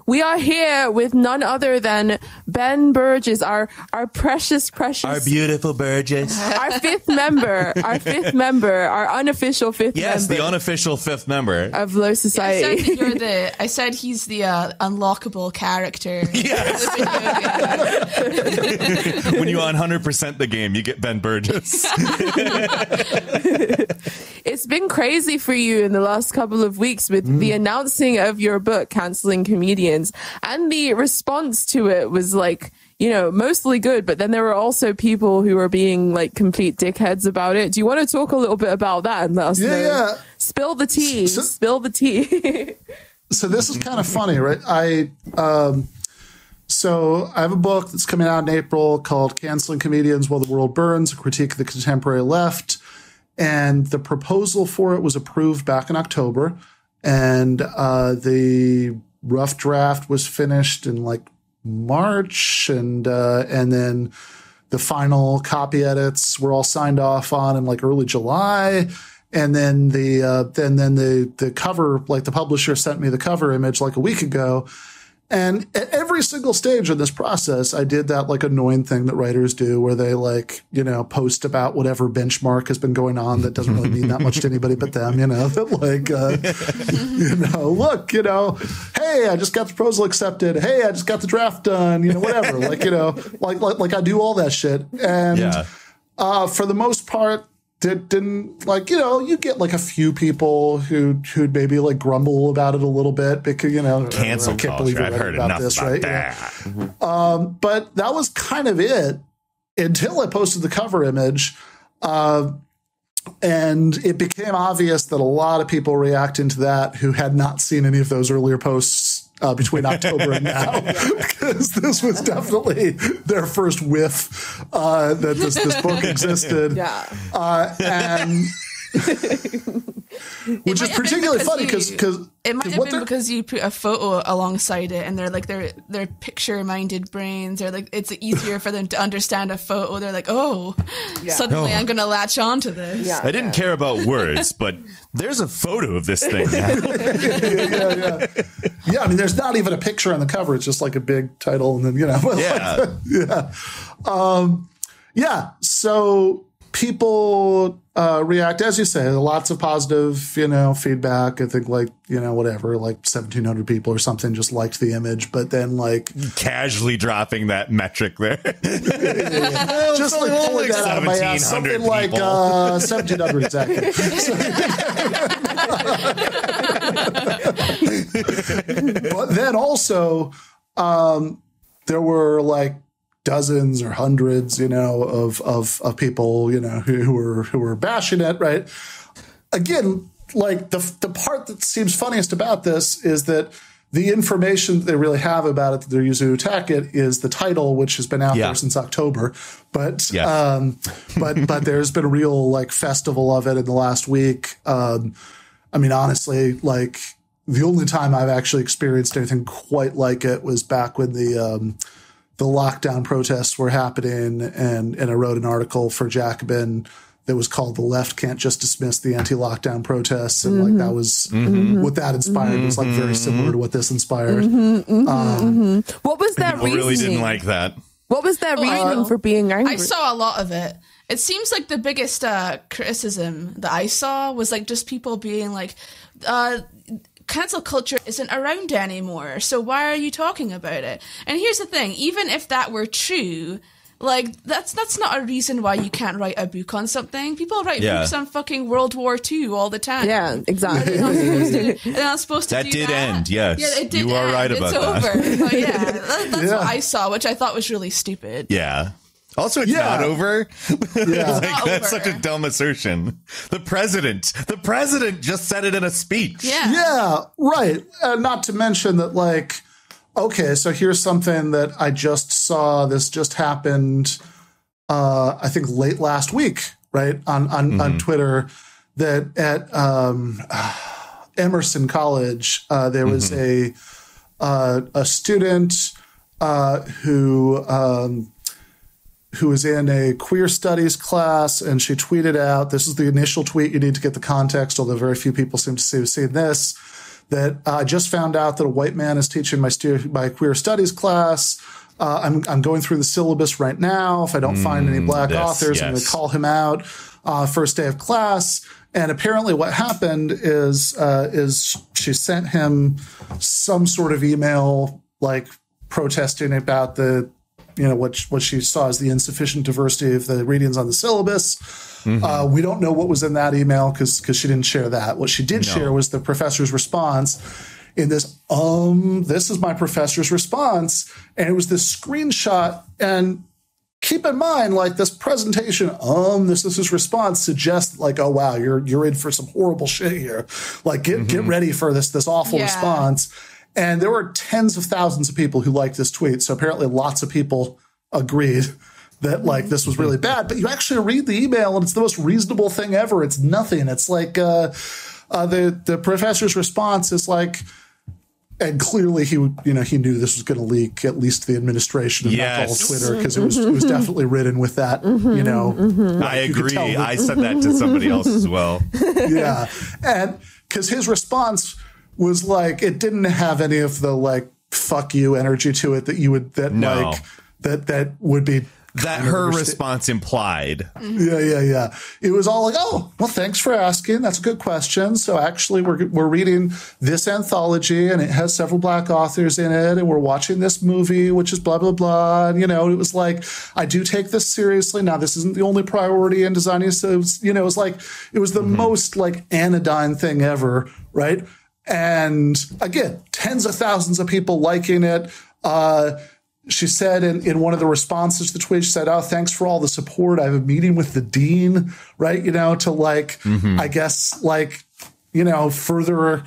we are here with none other than Ben Burgis, our precious, our beautiful Burgis, our fifth member, our unofficial fifth member. Yes, the unofficial fifth member of Low Society. I said he's the unlockable character. Yes. When you 100% the game, you get Ben Burgis. It's been crazy for you in the last couple of weeks with the announcing of your book, Canceling Comedians, and the response to it was like, you know, mostly good, but then there were also people who were being like complete dickheads about it. Do you want to talk a little bit about that and let us know? Yeah. Spill the tea. Spill the tea. So this is kind of funny, right? So I have a book that's coming out in April called Canceling Comedians While the World Burns, a critique of the contemporary left. And the proposal for it was approved back in October. And the rough draft was finished in like March. And then the final copy edits were all signed off on in like early July. And then the cover, like the publisher sent me the cover image like a week ago. And at every single stage in this process, I did that like annoying thing that writers do where they like, you know, post about whatever benchmark has been going on that doesn't really mean that much to anybody but them, you know, that like, you know, look, you know, hey, I just got the proposal accepted. Hey, I just got the draft done, you know, whatever. Like, you know, like I do all that shit. And for the most part, didn't like, you know, you get like a few people who'd maybe like grumble about it a little bit because, you know, cancel culture. I've heard enough about right? that. Yeah. But that was kind of it until I posted the cover image. And it became obvious that a lot of people reacting to that who had not seen any of those earlier posts between October and now, because this was definitely their first whiff that this book existed. Yeah. And which is particularly funny because it might have been because you put a photo alongside it and they're like they're picture minded brains. They're like, it's easier for them to understand a photo. They're like, suddenly I'm going to latch on to this. I didn't care about words, but there's a photo of this thing. Yeah, I mean, there's not even a picture on the cover. It's just like a big title and then, you know. So people react, as you say, lots of positive, you know, feedback. I think like, you know, whatever, like 1,700 people or something just liked the image, but then like casually dropping that metric there. Just like pulling that out of my ass. Something like 1,700 exactly. But then also there were like dozens or hundreds, you know, of people, you know, who were bashing it, right? Again, like the part that seems funniest about this is that the information that they really have about it that they're using to attack it is the title, which has been out there since October. But but there's been a real like festival of it in the last week. I mean, honestly, like the only time I've actually experienced anything quite like it was back when the lockdown protests were happening, and I wrote an article for Jacobin that was called "The Left Can't Just Dismiss the Anti-Lockdown Protests," and like that was what that inspired was like very similar to what this inspired. What was that reasoning? Really didn't like that. What was their reasoning for being angry? I saw a lot of it. It seems like the biggest criticism that I saw was like just people being like, cancel culture isn't around anymore, so why are you talking about it? And here's the thing, even if that were true, like that's not a reason why you can't write a book on something. People write books on fucking World War II all the time. Yeah, exactly. They're not supposed to that do did that. end, yes. Yeah, it did you are end. right about it's that. Over. But yeah, that's what I saw, which I thought was really stupid. Yeah. Also, it's not over. Yeah. That's such a dumb assertion. The president just said it in a speech. Yeah, right. Not to mention that, like, okay, so here's something that I just saw. This just happened, I think, late last week, right, on Twitter, that at Emerson College, there was a student who was in a queer studies class, and she tweeted out, this is the initial tweet, you need to get the context, although very few people seem to have seen this, that I just found out that a white man is teaching my queer studies class. I'm going through the syllabus right now. If I don't find any black authors, I'm going to call him out first day of class. And apparently what happened is she sent him some sort of email like protesting about the, what she saw as the insufficient diversity of the readings on the syllabus. Mm-hmm. We don't know what was in that email because she didn't share that. What she did share was the professor's response in this, this is my professor's response. And it was this screenshot. And keep in mind, like this presentation, this is his response suggests like, oh, wow, you're in for some horrible shit here. Like get ready for this awful response. And there were tens of thousands of people who liked this tweet. So apparently lots of people agreed that like this was really bad. But you actually read the email and it's the most reasonable thing ever. It's nothing. It's like the professor's response is like, and clearly he knew this was going to leak at least to the administration and not all Twitter because it was definitely written with that, I agree. I said that to somebody else as well. Yeah. And because his response was like, it didn't have any of the like, fuck you energy to it that you would, that would be. That her response implied. Yeah. It was all like, oh, well, thanks for asking. That's a good question. So actually, we're reading this anthology, and it has several black authors in it, and we're watching this movie, which is blah, blah, blah. And, it was like, I do take this seriously. Now, this isn't the only priority in designing. So, it was like, it was the most like anodyne thing ever, right? And again, tens of thousands of people liking it. She said in one of the responses to the tweet, she said, oh, thanks for all the support. I have a meeting with the dean, right? To like, I guess, like, further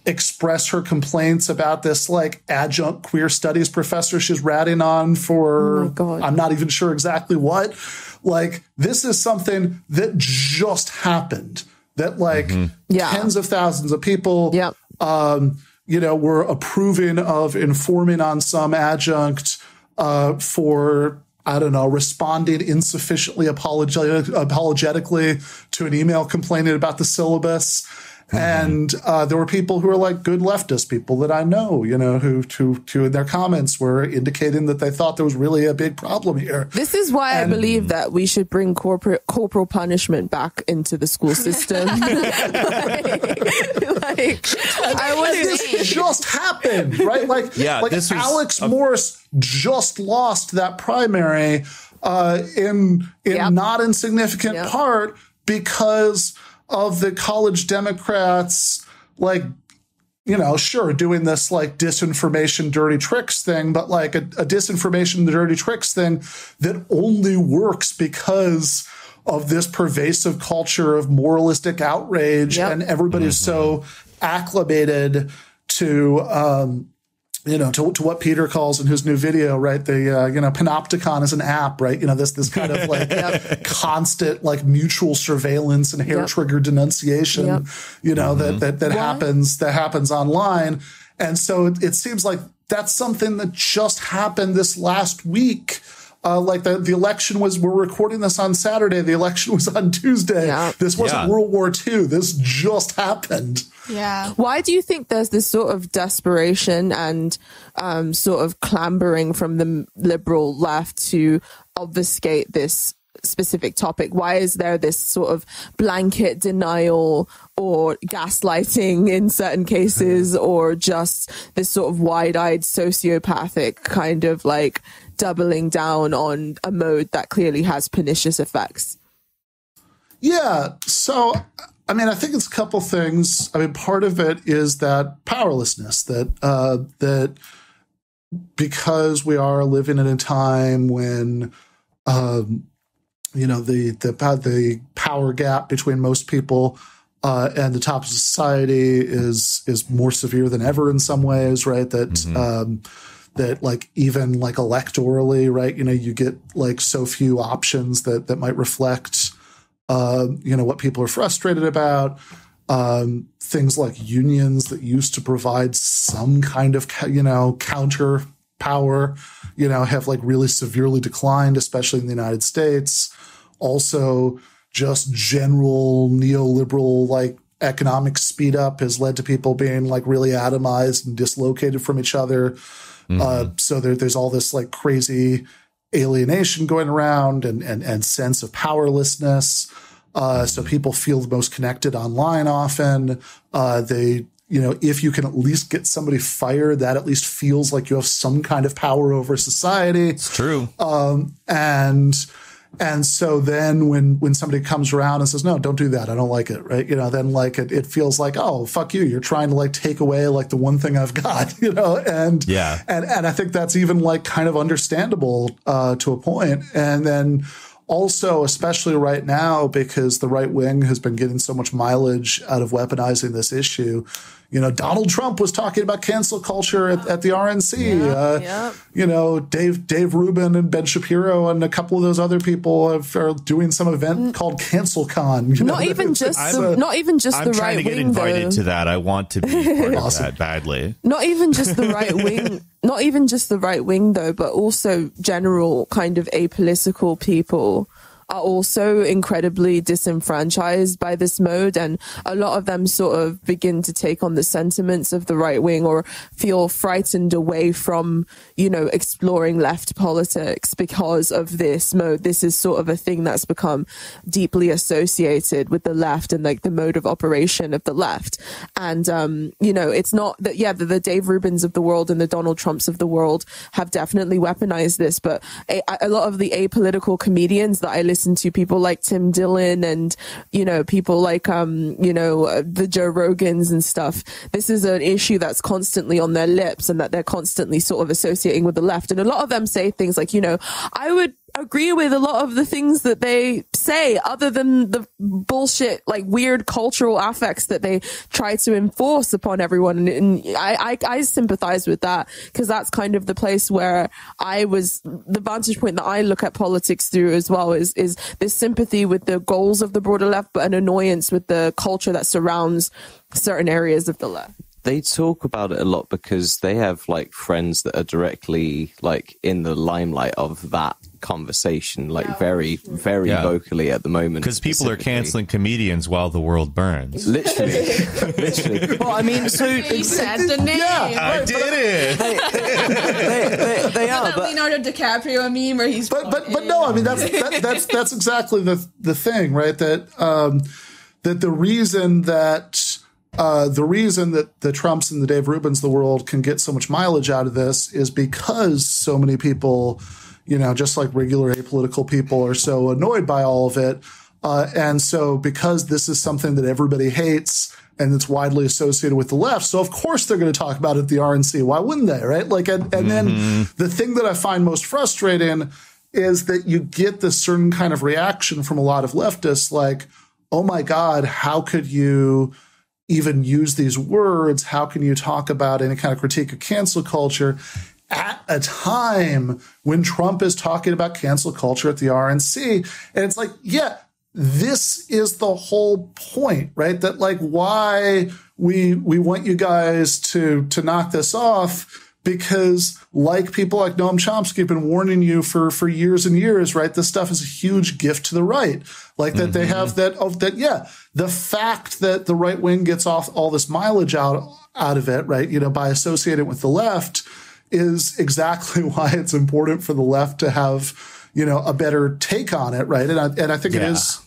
express her complaints about this like adjunct queer studies professor she's ratting on for, I'm not even sure exactly what. Like, this is something that just happened that like tens of thousands of people, were approving of informing on some adjunct for, I don't know, responding insufficiently apologetically to an email complaining about the syllabus. And there were people who are like good leftist people that I know, who in their comments were indicating that they thought there was really a big problem here. This is why I believe that we should bring corporal punishment back into the school system. This just happened, right? Alex Morse just lost that primary in not insignificant part because of the college Democrats, like, sure, doing this like disinformation, dirty tricks thing, but like a disinformation, dirty tricks thing that only works because of this pervasive culture of moralistic outrage. And everybody's so acclimated to, to what Peter calls in his new video, right? The, Panopticon is an app, right? This kind of like constant, like mutual surveillance and hair trigger denunciation, that happens online. And so it seems like that's something that just happened this last week. Like the election we're recording this on Saturday. The election was on Tuesday. Yeah. This wasn't World War II. This just happened. Yeah. Why do you think there's this sort of desperation and sort of clambering from the liberal left to obfuscate this specific topic? Why is there this sort of blanket denial or gaslighting in certain cases, or just this sort of wide-eyed sociopathic kind of like doubling down on a mode that clearly has pernicious effects? Yeah. So, I mean, I think it's a couple things. I mean, part of it is that powerlessness, that because we are living in a time when, the power gap between most people and the top of society is more severe than ever in some ways, right? That that like even like electorally, right? You get like so few options that might reflect what people are frustrated about. Things like unions that used to provide some kind of counter power, have like really severely declined, especially in the United States. Also, just general neoliberal like economic speed up has led to people being like really atomized and dislocated from each other. So there's all this like crazy alienation going around and sense of powerlessness. So people feel the most connected online often. They, you know, if you can at least get somebody fired, that at least feels like you have some kind of power over society. It's true. And so then when somebody comes around and says, no, don't do that, I don't like it, right? You know, then like it feels like, oh, fuck you. You're trying to like take away like the one thing I've got, you know? And I think that's even like kind of understandable to a point. And then also, especially right now, because the right wing has been getting so much mileage out of weaponizing this issue. You know, Donald Trump was talking about cancel culture at the RNC. You know, Dave Rubin and Ben Shapiro and a couple of those other people are doing some event called CancelCon. Not even just the I'm right trying to get wing, invited though. to that. I want to be part of that badly. Not even just the right wing. Not even just the right wing, though, but also general kind of apolitical people are also incredibly disenfranchised by this mode, and a lot of them sort of begin to take on the sentiments of the right wing or feel frightened away from, you know, exploring left politics because of this mode. This is sort of a thing that's become deeply associated with the left and like the mode of operation of the left. And, you know, it's not that, the Dave Rubins of the world and the Donald Trumps of the world have definitely weaponized this, but a lot of the apolitical comedians that I listen to, people like Tim Dillon and, you know, people like, you know, the Joe Rogans and stuff. This is an issue that's constantly on their lips and that they're constantly sort of associating with the left. And a lot of them say things like, you know, I would agree with a lot of the things that they say, other than the bullshit, like weird cultural affects that they try to enforce upon everyone. And I sympathize with that, because that's kind of the place where the vantage point that I look at politics through as well is this sympathy with the goals of the broader left, but an annoyance with the culture that surrounds certain areas of the left. They talk about it a lot because they have like friends that are directly like in the limelight of that conversation, like very vocally at the moment. Because people are canceling comedians while the world burns. Literally. Well, I mean, so He said the name. I did it. they are. That Leonardo DiCaprio meme where he's but no, I mean that's exactly the thing, right? That the reason that the Trumps and the Dave Rubins of the world can get so much mileage out of this is because so many people, you know, just like regular apolitical people, are so annoyed by all of it. And so because this is something that everybody hates and it's widely associated with the left, so of course they're going to talk about it at the RNC. Why wouldn't they, right? Like, and then the thing that I find most frustrating is that you get this certain kind of reaction from a lot of leftists, like, oh my God, how could you even use these words? How can you talk about any kind of critique of cancel culture at a time when Trump is talking about cancel culture at the RNC? And it's like, yeah, this is the whole point, right? That like why we want you guys to knock this off, because like people like Noam Chomsky have been warning you for years and years, right? This stuff is a huge gift to the right. Like that they have the fact that the right wing gets off all this mileage out of it, right? You know, by associating with the left is exactly why it's important for the left to have, you know, a better take on it, right? And I think it is,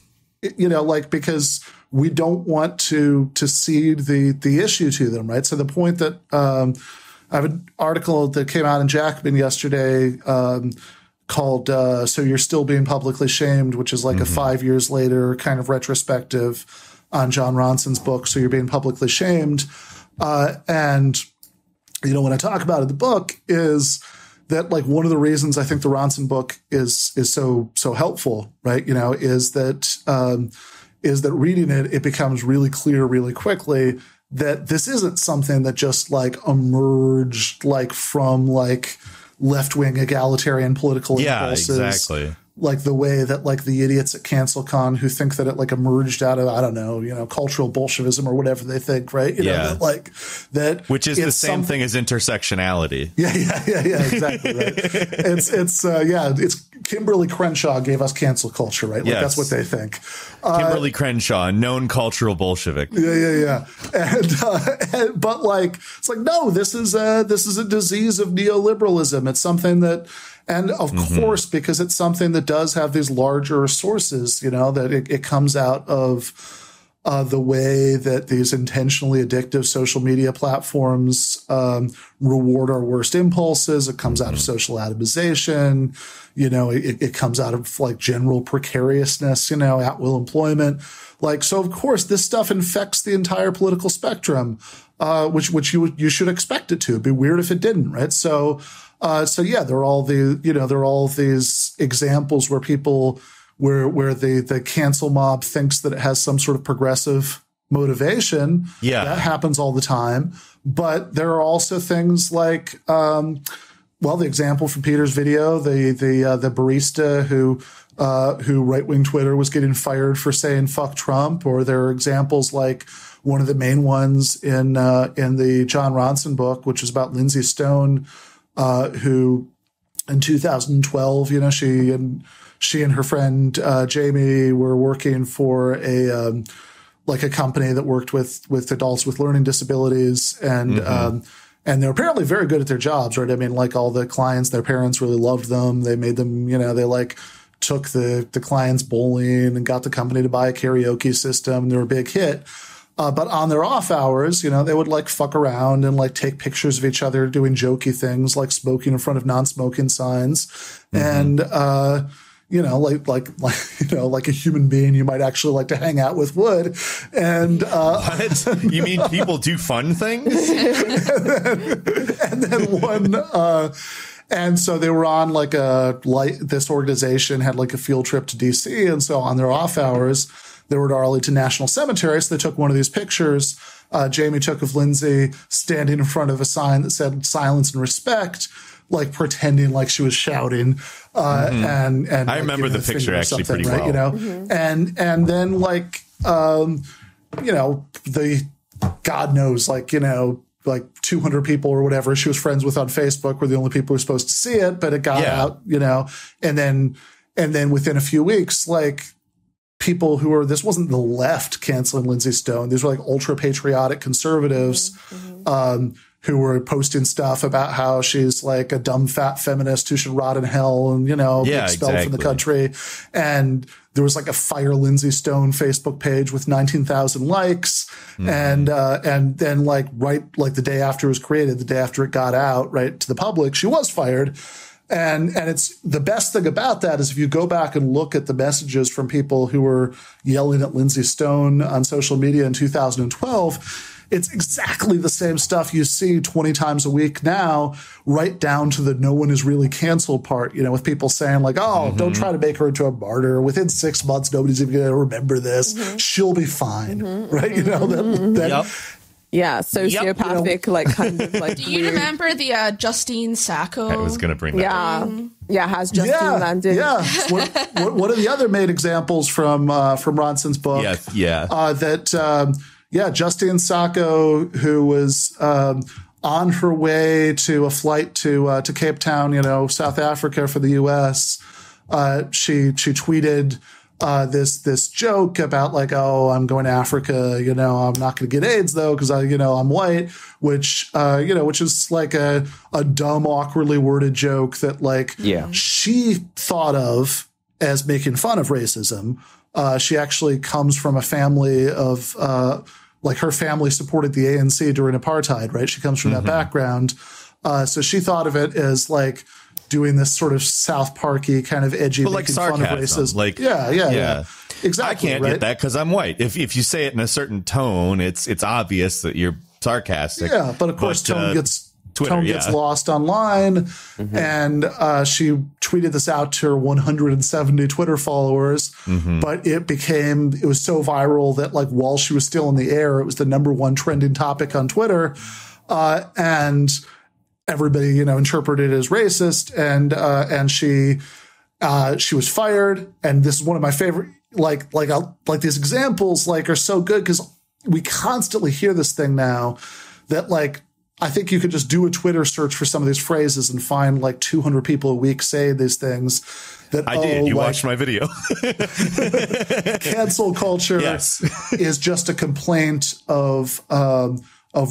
you know, like, because we don't want to cede the issue to them, right? So the point that I have an article that came out in Jacobin yesterday called So You're Still Being Publicly Shamed, which is like a 5 years later kind of retrospective on John Ronson's book, So You're Being Publicly Shamed. And, you know, what I talk about in the book is that like one of the reasons I think the Ronson book is so helpful, right? You know, is that reading it becomes really clear really quickly that this isn't something that just like emerged like from like left-wing egalitarian political impulses. Exactly. Like the way that like the idiots at CancelCon who think that it like emerged out of, I don't know, you know, cultural Bolshevism or whatever they think, right? You know, that, like that. Which is the same thing as intersectionality. Yeah, exactly. Right. It's Kimberly Crenshaw gave us cancel culture, right? Like, Yes. that's what they think. Kimberly Crenshaw, known cultural Bolshevik. Yeah. But like, it's like, no, this is a disease of neoliberalism. It's something that, and of course, because it's something that does have these larger sources, you know, that it comes out of the way that these intentionally addictive social media platforms reward our worst impulses. It comes out of social atomization. You know, it comes out of like general precariousness, you know, at will employment. Like, so of course, this stuff infects the entire political spectrum, which you should expect it to. It'd be weird if it didn't, right? So yeah, there are all these examples where people, where the cancel mob thinks that it has some sort of progressive motivation. Yeah. That happens all the time. But there are also things like, the example from Peter's video, the barista who right-wing Twitter was getting fired for saying fuck Trump, or there are examples like one of the main ones in the John Ronson book, which is about Lindsay Stone, who in 2012, you know, she and her friend Jamie were working for a company that worked with adults with learning disabilities, and they're apparently very good at their jobs, right? I mean, like, all the clients, their parents really loved them. They made them, you know, they like took the clients bowling and got the company to buy a karaoke system. They were a big hit. But on their off hours, you know, they would like fuck around and like take pictures of each other doing jokey things like smoking in front of non-smoking signs. And, you know, like a human being you might actually like to hang out with would. And What? You mean people do fun things? And so they were on this organization had like a field trip to DC. And so on their off hours, they were at Arlington National Cemetery. So they took one of these pictures. Jamie took of Lindsay standing in front of a sign that said silence and respect, like pretending like she was shouting. And I remember the picture actually pretty well. You know, and then like, you know, God knows, like, you know, like 200 people or whatever she was friends with on Facebook were the only people who were supposed to see it, but it got out, you know, and then within a few weeks, like, people who were, this wasn't the left canceling Lindsay Stone. These were like ultra patriotic conservatives, who were posting stuff about how she's like a dumb fat feminist who should rot in hell and, you know, be expelled from the country. And there was like a Fire Lindsay Stone Facebook page with 19,000 likes. And then like the day after it was created, the day after it got out, right, to the public, she was fired. And it's the best thing about that is if you go back and look at the messages from people who were yelling at Lindsay Stone on social media in 2012, it's exactly the same stuff you see 20 times a week now, right down to the no one is really canceled part, you know, with people saying like, oh, don't try to make her into a martyr. Within 6 months, nobody's even going to remember this. She'll be fine. Right. You know, that yeah, sociopathic, like kind of like. Do you remember the Justine Sacco? I was going to bring that up. Yeah, has Justine landed? Yeah, one of the other main examples from Ronson's book. Justine Sacco, who was on her way to a flight to Cape Town, you know, South Africa for the U.S. She tweeted this joke about like, oh, I'm going to Africa, you know, I'm not going to get AIDS though, because I'm white, which is like a dumb, awkwardly worded joke that like she thought of as making fun of racism. She actually comes from a family of like her family supported the ANC during apartheid, right? She comes from that background. So she thought of it as like doing this sort of South Parky kind of edgy, but like making sarcasm, fun of racism. Like, yeah. Exactly. I can't get that because I'm white. If you say it in a certain tone, it's obvious that you're sarcastic. Yeah, but of course tone gets lost online. And she tweeted this out to her 170 Twitter followers, but it was so viral that like while she was still in the air, it was the #1 trending topic on Twitter. And everybody, you know, interpreted it as racist, and she was fired. And this is one of my favorite, like these examples like are so good because we constantly hear this thing now that like I think you could just do a Twitter search for some of these phrases and find like 200 people a week say these things. That, I did. You watched my video. Cancel culture is just a complaint of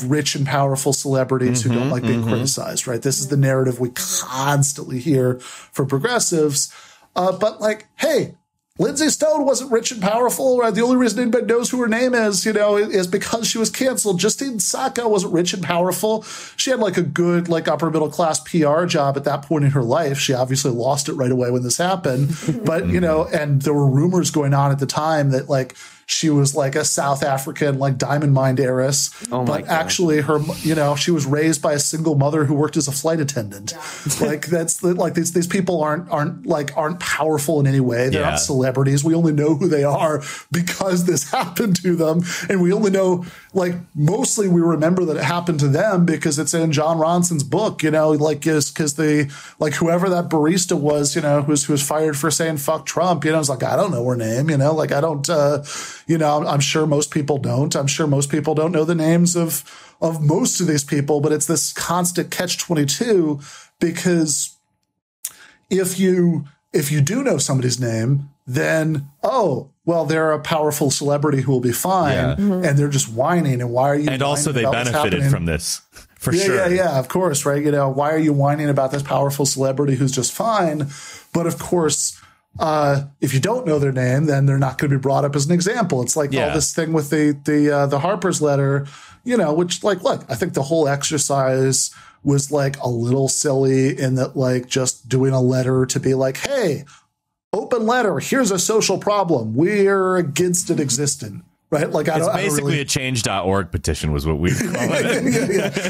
rich and powerful celebrities who don't like being criticized, right? This is the narrative we constantly hear from progressives. But like, hey, Lindsay Stone wasn't rich and powerful, right? The only reason anybody knows who her name is, is because she was canceled. Justine Sacco wasn't rich and powerful. She had like a good, like upper middle class PR job at that point in her life. She obviously lost it right away when this happened. But, and there were rumors going on at the time that like she was like a South African, like diamond mine heiress. Oh but actually her, she was raised by a single mother who worked as a flight attendant. Yeah. Like that's like these people aren't powerful in any way. They're not celebrities. We only know who they are because this happened to them. And we only know, like, mostly we remember that it happened to them because it's in John Ronson's book, because they, like, whoever that barista was, who was fired for saying fuck Trump, it's like, I don't know her name, like, I don't, I'm sure most people don't. I'm sure most people don't know the names of most of these people, but it's this constant catch-22 because if you do know somebody's name, then, they're a powerful celebrity who will be fine, and they're just whining. And why are you? And also, they benefited from this for sure. Yeah, of course, right? Why are you whining about this powerful celebrity who's just fine? But of course, if you don't know their name, then they're not going to be brought up as an example. It's like all this thing with the Harper's letter, which, like, look, I think the whole exercise was like a little silly in that, like, just doing a letter to be like, hey, open letter, here's a social problem, we're against it existing. Right? Like, it's basically a change.org petition was what we call it.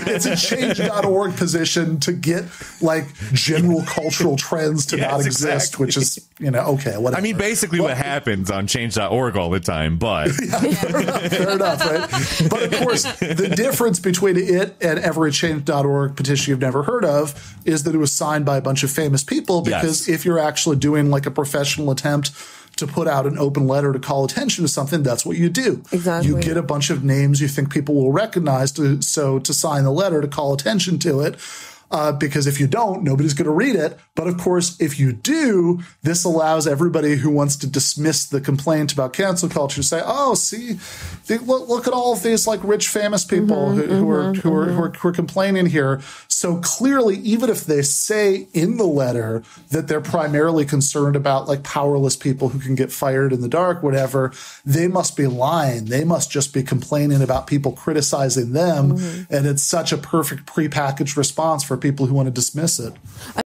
It's a change.org position to get, like, general cultural trends to not exist, which is, okay, whatever. I mean, basically what happens on change.org all the time, but. Fair enough, right? But of course, the difference between it and every change.org petition you've never heard of is that it was signed by a bunch of famous people, because if you're actually doing, like, a professional attempt to put out an open letter to call attention to something, that's what you do. Exactly. You get a bunch of names you think people will recognize to sign the letter to call attention to it. Because if you don't, nobody's going to read it. But of course, if you do, this allows everybody who wants to dismiss the complaint about cancel culture to say, "Oh, see, look at all of these, like, rich, famous people who are complaining here." So clearly, even if they say in the letter that they're primarily concerned about, like, powerless people who can get fired in the dark, whatever, they must be lying. They must just be complaining about people criticizing them, and it's such a perfect prepackaged response for people who want to dismiss it.